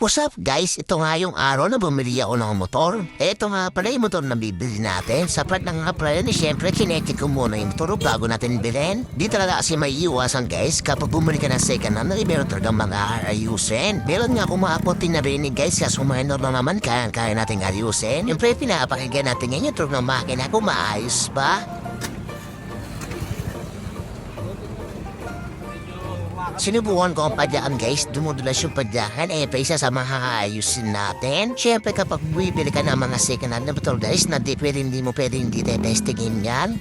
What's up guys? Ito nga yung araw na bumili ako ng motor. Ito nga pala yung motor na bibili natin. Sapat na nga pala yun, siyempre kinetic ko muna yung motor bago natin bilhin. Di talaga kasi may iwasan guys kapag bumili ka ng second hand na meron talagang mga ayusin. Meron nga kumakapot na rinig guys kasi minor na naman kaya natin ayusin. Siyempre pinapakinggan natin ngayon yung truck ng makina kung maayos ba. Sinubukan ko ang padyaan guys, dumudulas yung padyakan isa sa mga ayusin natin. Siyempre kapag bibili ka ng mga second hand na motor guys, na hindi mo pwedeng testingin yan.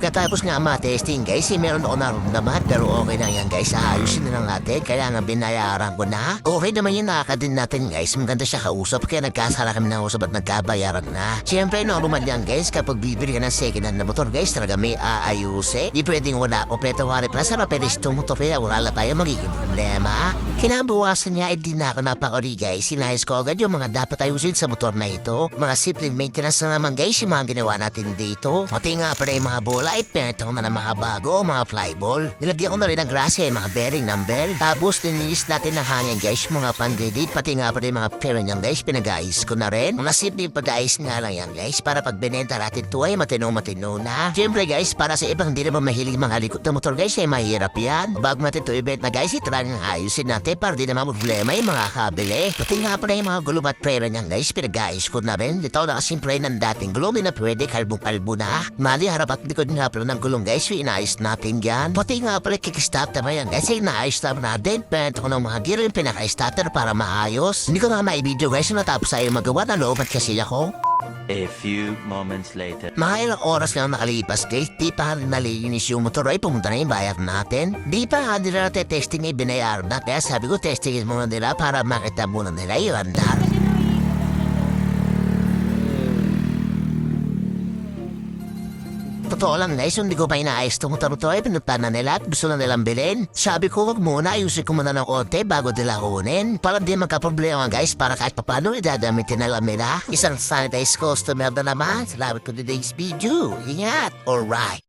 Pagkatapos nga ma-testing guys, meron ako naramdaman pero okay lang yan guys, ayusin na lang natin, kaya nga binayaran ko na. Okay naman yung nakakadin natin guys, maganda siya kausap kaya nagkasala kami ng usap at nagkabayaran na. Siyempre normal yan guys, kapag bibili ka ng second hand na motor guys, talaga may aayusin. Di pwedeng wala, kompleto wari pa sa raperis itong motor kaya wala na tayo magiging problema. Kinabukasan niya, hindi na ako napakuli guys, sinayos ko agad yung mga dapat ayusin sa motor na ito. Mga simple maintenance na naman guys, yung mga ginawa natin dito. Pati nga pala yung mga bola, ipinito ko na ng mga bago, mga flyball. Nilagyan ko na rin ng grasya, mga bearing ng bell. Tapos ninilis natin ng hangin guys, mga pandidid. Pati nga pala yung mga pera niyan guys, pinag-ayos ko na rin. Mga simple pag-ayos nga lang yan guys, para pag binenta natin ito ay matino na. Siyempre guys, para sa ibang hindi naman mahilig mga likot na motor guys, ay mahirap yan. Bago natin ito ibenta guys, itry ng ayusin natin para di naman problema yung mga kabili. Pati nga pala yung mga gulong at pera niyan guys, pinag-ayos ko na rin. Ito na kasing pre ng dating gulong, di na pwede kalbong-kalbo na. Mali harap at likod nga pala ng gulong guys, inaayos natin yan. Pati nga pala kickstop naman yan guys, inaayos naman natin. Pento ko ng mga gear yung pinaka-starter para maayos. Hindi ko na ma-video guys, natapos tayo magawa na loobat kasi ako. A few moments later. Mga ilang oras na nakalipas guys, di pa nalinis yung motor ay pumunta na yung bayar natin. Di pa nga nila testing ay binayar na, kaya sabi ko testingin muna nila para makita muna nila yung andar. Totoo lang guys, hindi ko pa inaayos itong motor to ay pinunta na nila at gusto na nilang bilhin. Sabi ko wag muna, ayusin ko muna ng konti bago nila kunin. Para di magka-problema guys, para kahit papano idadamitin na lang nila. Isang sanitized customer na naman. Salamat ko today's video. Ingat! Alright.